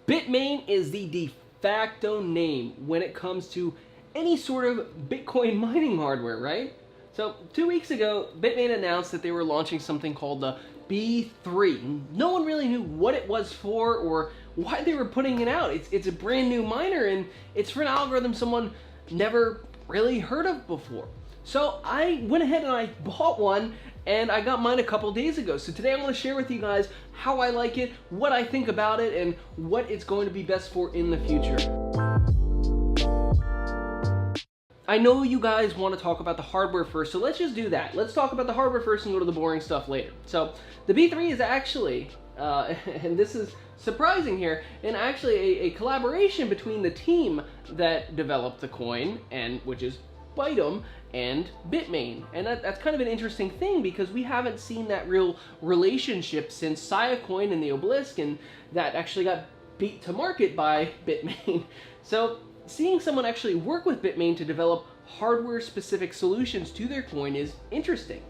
Bitmain is the de facto name when it comes to any sort of Bitcoin mining hardware, right? So 2 weeks ago, Bitmain announced that they were launching something called the B3. No one really knew what it was for or why they were putting it out. It's a brand new miner, and it's for an algorithm someone never really heard of before. So I went ahead and I bought one, and I got mine a couple days ago. So today I want to share with you guys how I like it, what I think about it, and what it's going to be best for in the future. I know you guys want to talk about the hardware first, so let's just do that. Let's talk about the hardware first and go to the boring stuff later. So the B3 is actually, and this is surprising here, and actually a collaboration between the team that developed the coin, and which is Bytum, and Bitmain. And that's kind of an interesting thing because we haven't seen that real relationship since Siacoin and the Obelisk, and that actually got beat to market by Bitmain. So seeing someone actually work with Bitmain to develop hardware-specific solutions to their coin is interesting.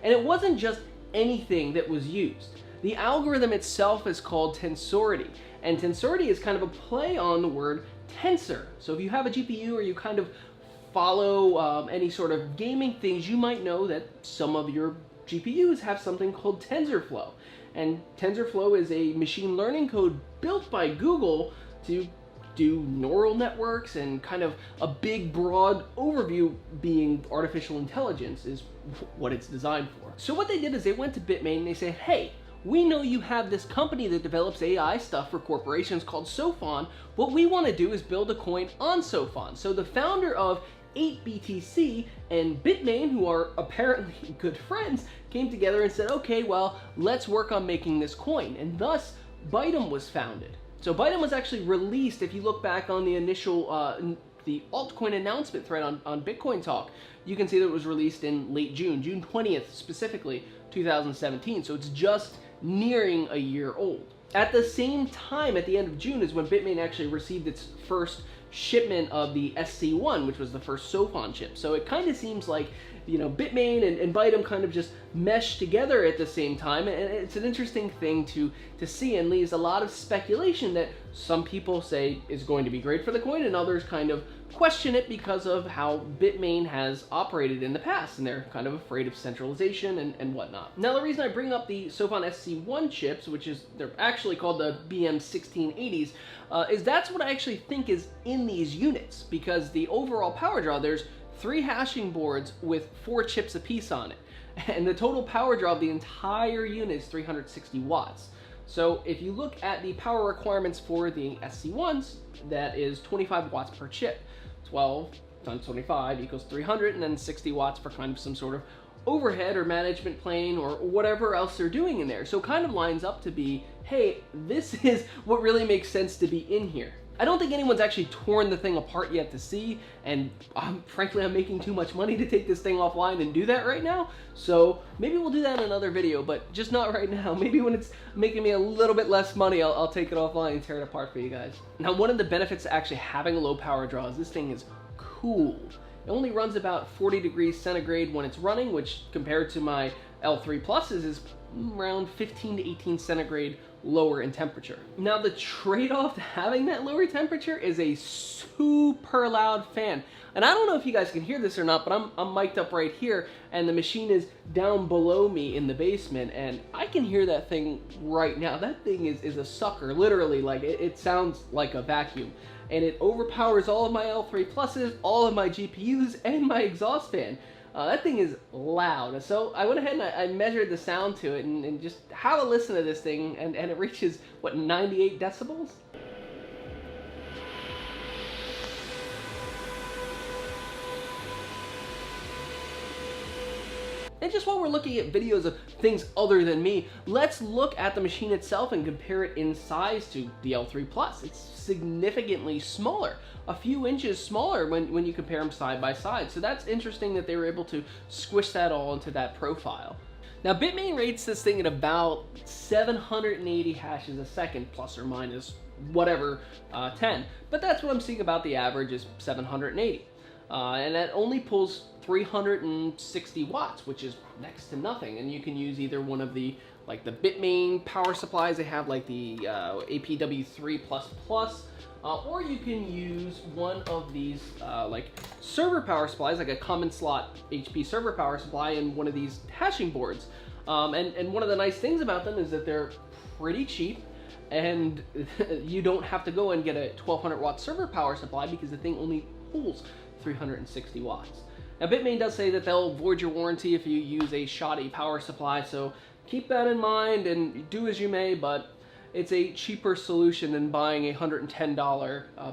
And it wasn't just anything that was used. The algorithm itself is called tensority, and tensority is kind of a play on the word tensor. So if you have a GPU or you kind of follow any sort of gaming things, you might know that some of your GPUs have something called TensorFlow. And TensorFlow is a machine learning code built by Google to do neural networks, and kind of a big broad overview being artificial intelligence is what it's designed for. So what they did is they went to Bitmain and they said, hey, we know you have this company that develops AI stuff for corporations called Sophon. What we want to do is build a coin on Sophon. So the founder of 8BTC and Bitmain, who are apparently good friends, came together and said, okay, well, let's work on making this coin. And thus, Bytum was founded. So Bytum was actually released, if you look back on the initial, the altcoin announcement thread on Bitcoin Talk, you can see that it was released in late June, June 20th specifically, 2017. So it's just nearing a year old. At the same time, at the end of June, is when Bitmain actually received its first shipment of the SC1, which was the first Sophon chip. So it kind of seems like, you know, Bitmain and Bytum kind of just meshed together at the same time, and it's an interesting thing to see, and leaves a lot of speculation that some people say is going to be great for the coin, and others kind of question it because of how Bitmain has operated in the past, and they're kind of afraid of centralization and whatnot. Now, the reason I bring up the Sophon SC1 chips, which is, they're actually called the BM1680s, is that's what I actually think is in these units, because the overall power draw, there's 3 hashing boards with 4 chips apiece on it. And the total power draw of the entire unit is 360 watts. So if you look at the power requirements for the SC1s, that is 25 watts per chip. 12 times 25 equals 300, and then 60 watts for kind of some sort of overhead or management plane or whatever else they're doing in there. So it kind of lines up to be, hey, this is what really makes sense to be in here. I don't think anyone's actually torn the thing apart yet to see, and frankly, I'm making too much money to take this thing offline and do that right now, so maybe we'll do that in another video, but just not right now. Maybe when it's making me a little bit less money, I'll take it offline and tear it apart for you guys. Now, one of the benefits of actually having a low power draw is this thing is cool. It only runs about 40 degrees centigrade when it's running, which compared to my L3 Pluses is around 15 to 18 centigrade lower in temperature. Now, the trade-off to having that lower temperature is a super loud fan. And I don't know if you guys can hear this or not, but I'm mic'd up right here, and the machine is down below me in the basement, and I can hear that thing right now. That thing is a sucker, literally. Like, it sounds like a vacuum. And it overpowers all of my L3 Pluses, all of my GPUs, and my exhaust fan. That thing is loud. So I went ahead and I measured the sound to it, and just have a listen to this thing, and it reaches, what, 98 decibels? And just while we're looking at videos of things other than me, let's look at the machine itself and compare it in size to the L3 Plus. It's significantly smaller, a few inches smaller when you compare them side by side. So that's interesting that they were able to squish that all into that profile. Now, Bitmain rates this thing at about 780 hashes a second, plus or minus whatever 10. But that's what I'm seeing about the average is 780. And that only pulls 360 watts, which is next to nothing. And you can use either one of the like the Bitmain power supplies. They have like the APW3++, or you can use one of these like server power supplies, like a common slot HP server power supply, and one of these hashing boards. And one of the nice things about them is that they're pretty cheap, and you don't have to go and get a 1200 watt server power supply because the thing only pulls 360 watts. Now Bitmain does say that they'll void your warranty if you use a shoddy power supply, so keep that in mind and do as you may, but it's a cheaper solution than buying a $110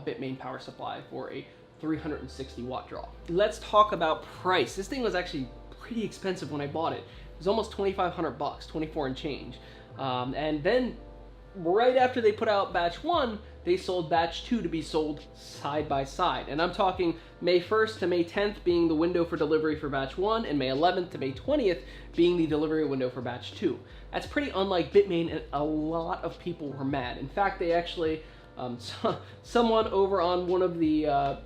Bitmain power supply for a 360 watt draw. Let's talk about price. This thing was actually pretty expensive when I bought it. It was almost 2,500 bucks, 24 and change. And then right after they put out batch 1, they sold batch 2 to be sold side by side. And I'm talking May 1st to May 10th being the window for delivery for batch 1, and May 11th to May 20th being the delivery window for batch 2. That's pretty unlike Bitmain, and a lot of people were mad. In fact, they actually, someone over on one of the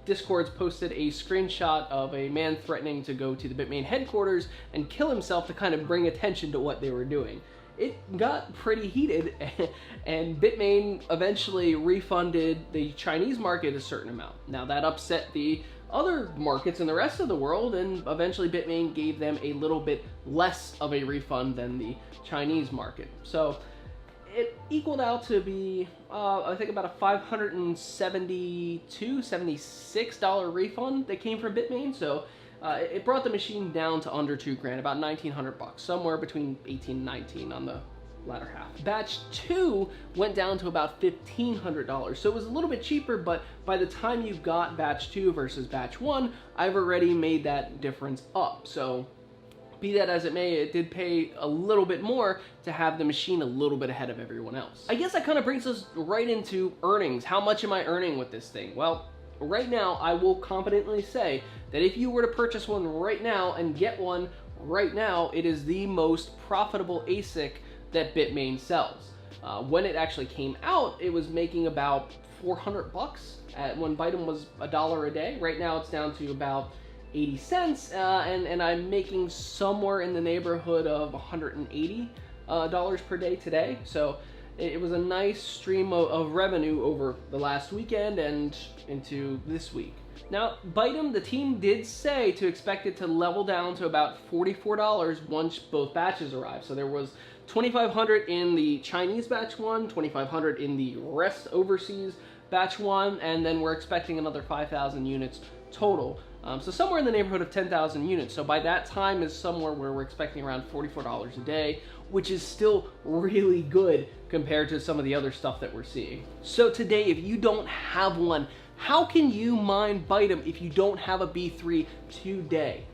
Discords posted a screenshot of a man threatening to go to the Bitmain headquarters and kill himself to kind of bring attention to what they were doing. It got pretty heated, and Bitmain eventually refunded the Chinese market a certain amount. Now that upset the other markets in the rest of the world, and eventually Bitmain gave them a little bit less of a refund than the Chinese market. So it equaled out to be, I think, about a $572, $76 refund that came from Bitmain. So it brought the machine down to under $2,000, about 1,900 bucks, somewhere between 18 and 19 on the latter half. Batch 2 went down to about $1,500, so it was a little bit cheaper, but by the time you got batch 2 versus batch 1, I've already made that difference up. So be that as it may, it did pay a little bit more to have the machine a little bit ahead of everyone else. I guess that kind of brings us right into earnings. How much am I earning with this thing? Well, right now, I will confidently say that if you were to purchase one right now and get one right now, it is the most profitable ASIC that Bitmain sells. When it actually came out, it was making about 400 bucks when Bytem was $1 a day. Right now, it's down to about 80 cents, and I'm making somewhere in the neighborhood of $180 per day today. So it was a nice stream of revenue over the last weekend and into this week. Now, Bytem, the team did say to expect it to level down to about $44 once both batches arrive. So there was 2,500 in the Chinese batch 1, 2,500 in the rest overseas batch 1, and then we're expecting another 5,000 units total. So somewhere in the neighborhood of 10,000 units. So by that time is somewhere where we're expecting around $44 a day, which is still really good compared to some of the other stuff that we're seeing. So today, if you don't have one, how can you mine Bytem if you don't have a B3 today?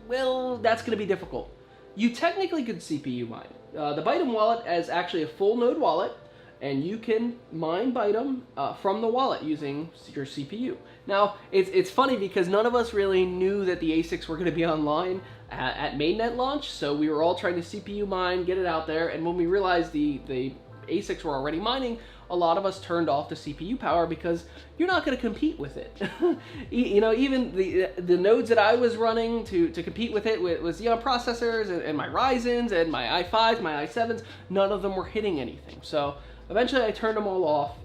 Well, that's going to be difficult. You technically could CPU mine. The Bytem wallet is actually a full node wallet, and you can mine Bytem from the wallet using your CPU. Now, it's funny because none of us really knew that the ASICs were going to be online at mainnet launch, so we were all trying to CPU mine, get it out there, and when we realized the ASICs were already mining, a lot of us turned off the CPU power because you're not going to compete with it. You know, even the nodes that I was running to compete with it with Xeon processors and my Ryzens and my i5s, my i7s, none of them were hitting anything. So eventually I turned them all off,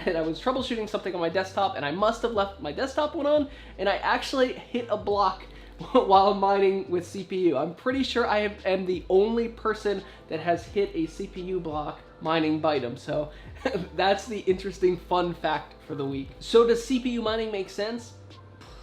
and I was troubleshooting something on my desktop, and I must have left my desktop one on, and I actually hit a block while mining with CPU. I'm pretty sure I am the only person that has hit a CPU block mining Bytem, so that's the interesting fun fact for the week. So does CPU mining make sense?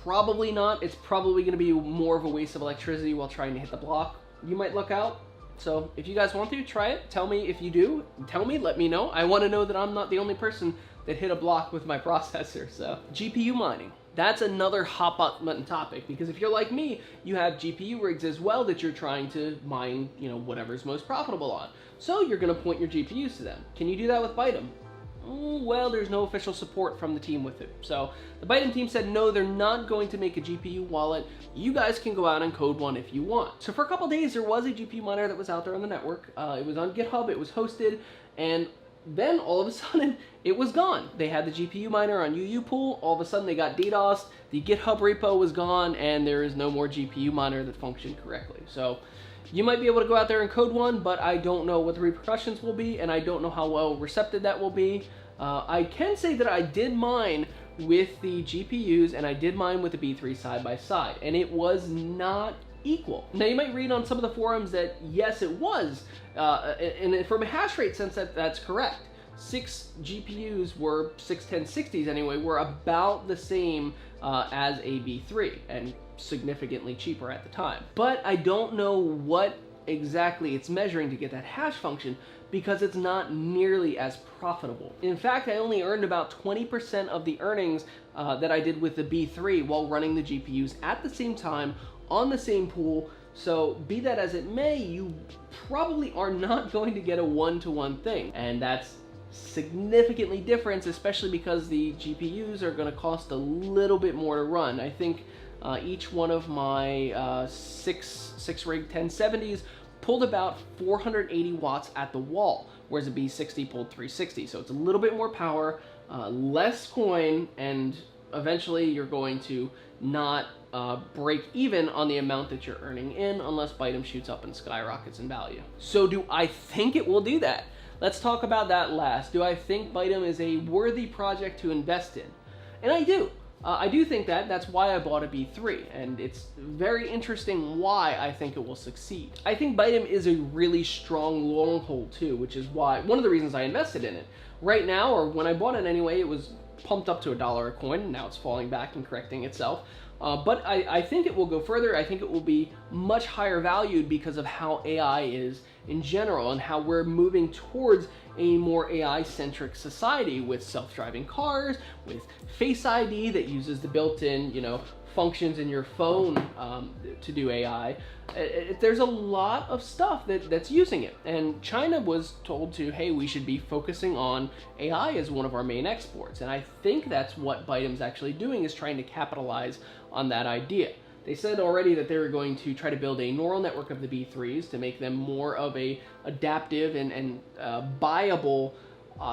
Probably not. It's probably going to be more of a waste of electricity while trying to hit the block. You might look out. So if you guys want to, try it. Tell me if you do. Tell me, let me know. I want to know that I'm not the only person that hit a block with my processor. So GPU mining. That's another hot button topic, because if you're like me, you have GPU rigs as well that you're trying to mine, you know, whatever's most profitable on. So you're going to point your GPUs to them. Can you do that with Bytem? Well, there's no official support from the team with it. So the Bytem team said no, they're not going to make a GPU wallet. You guys can go out and code one if you want. So for a couple days, there was a GPU miner that was out there on the network. It was on GitHub, it was hosted, and then all of a sudden it was gone. They had the GPU miner on UU pool, all of a sudden they got DDoSed, the GitHub repo was gone, and there is no more GPU miner that functioned correctly. So you might be able to go out there and code one, but I don't know what the repercussions will be, and I don't know how well receptive that will be. I can say that I did mine with the GPUs, and I did mine with the B3 side by side, and it was not equal. Now you might read on some of the forums that yes, it was, and from a hash rate sense, that's correct. 6 GPUs were 61060s anyway, were about the same as a B3 and significantly cheaper at the time. But I don't know what exactly it's measuring to get that hash function because it's not nearly as profitable. In fact, I only earned about 20% of the earnings that I did with the B3 while running the GPUs at the same time on the same pool. So be that as it may, you probably are not going to get a one-to-one thing, and that's significantly different, especially because the GPUs are going to cost a little bit more to run. I think each one of my 6 rig 1070s pulled about 480 watts at the wall, whereas a B60 pulled 360. So it's a little bit more power, less coin, and eventually you're going to not break even on the amount that you're earning in unless Bytem shoots up and skyrockets in value. So do I think it will do that? Let's talk about that last. Do I think Bytem is a worthy project to invest in? And I do. I do think that. That's why I bought a B3, and it's very interesting why I think it will succeed. I think Bytem is a really strong long hold too, which is why, one of the reasons I invested in it. Right now, or when I bought it anyway, it was pumped up to $1 a coin, and now it's falling back and correcting itself. But I think it will go further. I think it will be much higher valued because of how AI is in general and how we're moving towards a more AI-centric society with self-driving cars, with Face ID that uses the built-in, functions in your phone to do AI. There's a lot of stuff that's using it, and China was told to, hey, we should be focusing on AI as one of our main exports, and I think that's what Bytem's actually doing, is trying to capitalize on that idea. They said already that they were going to try to build a neural network of the B3s to make them more of a adaptive and buyable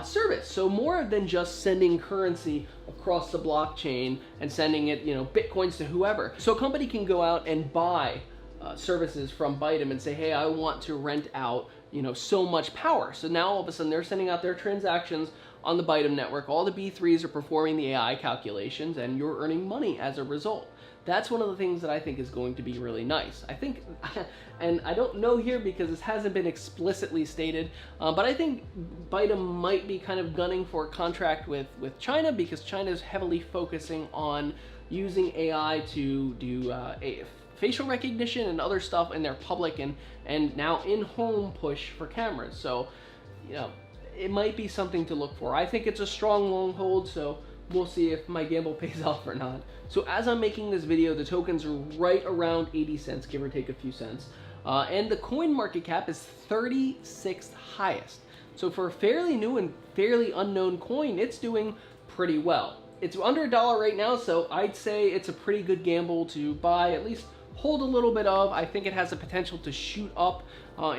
service. So more than just sending currency across the blockchain and sending it, Bitcoins to whoever. So a company can go out and buy services from Bytem and say, hey, I want to rent out, so much power. So now all of a sudden they're sending out their transactions on the Bytem network. All the B3s are performing the AI calculations, and you're earning money as a result. That's one of the things that I think is going to be really nice. I think, and I don't know here because this hasn't been explicitly stated, but I think Bytem might be kind of gunning for a contract with China, because China is heavily focusing on using AI to do facial recognition and other stuff in their public and now in-home push for cameras. So, it might be something to look for. I think it's a strong long hold, so we'll see if my gamble pays off or not. So as I'm making this video, the tokens are right around 80 cents, give or take a few cents. And the coin market cap is 36th highest. So for a fairly new and fairly unknown coin, it's doing pretty well. It's under $1 right now, so I'd say it's a pretty good gamble to buy, at least hold a little bit of. I think it has the potential to shoot up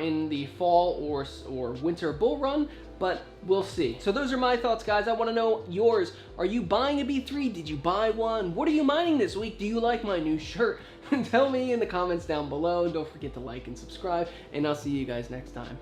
in the fall or winter bull run, but we'll see. So those are my thoughts, guys. I want to know yours. Are you buying a B3? Did you buy one? What are you mining this week? Do you like my new shirt? Tell me in the comments down below. Don't forget to like and subscribe, and I'll see you guys next time.